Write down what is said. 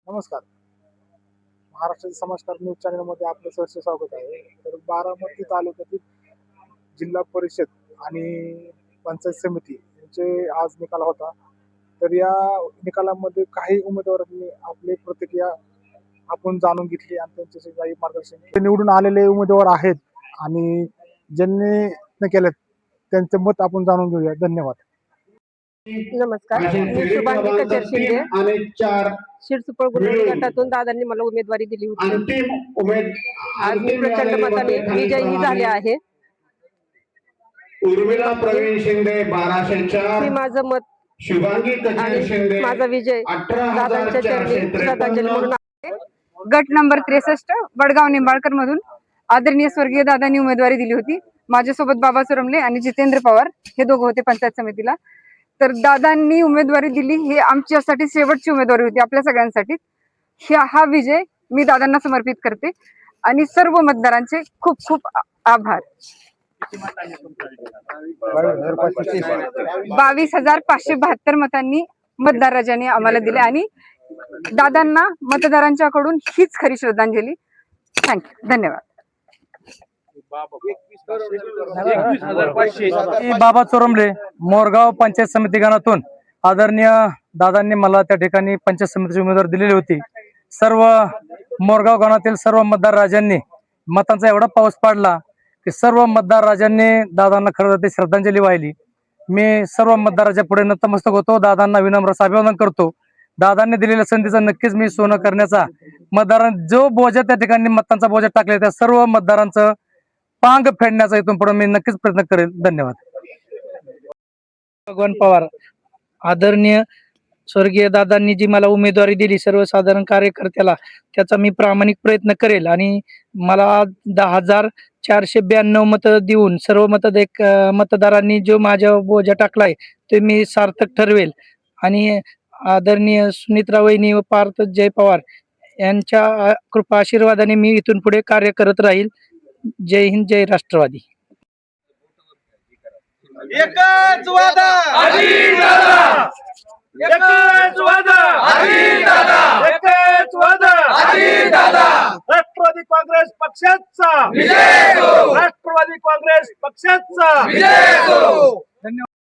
नमस्कार. महाराष्ट्र समाजकार न्यूज चॅनलमध्ये आपलं सहर्ष स्वागत आहे. तर बारामती तालुक्यातील जिल्हा परिषद आणि पंचायत समिती यांचे आज निकाल होता. तर या निकालामध्ये काही उमेदवारांनी आपली प्रतिक्रिया आपण जाणून घेतली आणि त्यांच्याशी काही मार्गदर्शन केले. निवडून आलेले उमेदवार आहेत आणि ज्यांनी प्रयत्न केले त्यांचे मत आपण जाणून घेऊया. धन्यवाद. नमस्कार, मी शुभांगी कचर शिंदे शिरसुपळ गुणवणी गटातून दादांनी मला उमेदवारी दिली होती. आज मी प्रचंड मताने विजयी झाले आहे. उर्मिला प्रवीण शिंदे 1204, मी माझं मत शुभांगी कचर शिंदे माझा विजय दादांच्या चरणी श्रद्धांजली म्हणून आहे. गट नंबर 63 वडगाव निंबाळकर मधून आदरणीय स्वर्गीय दादांनी उमेदवारी दिली होती. माझ्यासोबत बाबा सुरमले आणि जितेंद्र पवार हे दोघं होते पंचायत समितीला. तर दादांनी उमेदवारी दिली हे आमच्यासाठी शेवटची उमेदवारी होती, आपल्या सगळ्यांसाठी. हा विजय मी दादांना समर्पित करते आणि सर्व मतदारांचे खूप खूप आभार. 22,572 मतांनी मतदार राजाने आम्हाला दिले आणि दादांना मतदारांच्याकडून हीच खरी श्रद्धांजली. थँक्यू, धन्यवाद. बाबा चोरमले मोरगाव पंचायत समिती गणातून आदरणीय दादांनी मला त्या ठिकाणी पंचायत समितीची उमेदवार दिलेली होती. सर्व मोरगाव गणातील सर्व मतदार राजांनी मतांचा एवढा पाऊस पाडला की सर्व मतदार राजांनी दादांना खरं ते श्रद्धांजली वाहिली. मी सर्व मतदाराच्या पुढे नतमस्तक होतो. दादांना विनम्र अभिवादन करतो. दादांनी दिलेल्या संधीचा नक्कीच मी सोनं करण्याचा मतदारांना जो बोजा त्या ठिकाणी मतांचा बोजा टाकला त्या सर्व मतदारांचं पांग फेडण्याचा इथून पुढे मी नक्कीच प्रयत्न करेल. धन्यवाद. भगवान पवार. आदरणीय स्वर्गीय दादांनी जी मला उमेदवारी दिली सर्वसाधारण कार्यकर्त्याला, त्याचा मी प्रामाणिक प्रयत्न करेल आणि मला 10,492 मतं देऊन सर्व मतदारांनी जो माझ्या बोजा टाकलाय ते मी सार्थक ठरवेल आणि आदरणीय सुनित्रा वहिनी व पार्थ जय पवार यांच्या कृपा आशीर्वादाने मी इथून पुढे कार्य करत राहील. जय हिंद, जय राष्ट्रवादी. एकच वादा अजितदादा, एकच वादा अजितदादा, एकच वादा अजितदादा. राष्ट्रवादी काँग्रेस पक्षाचा विजय हो, राष्ट्रवादी काँग्रेस पक्षाचा विजय हो. धन्यवाद.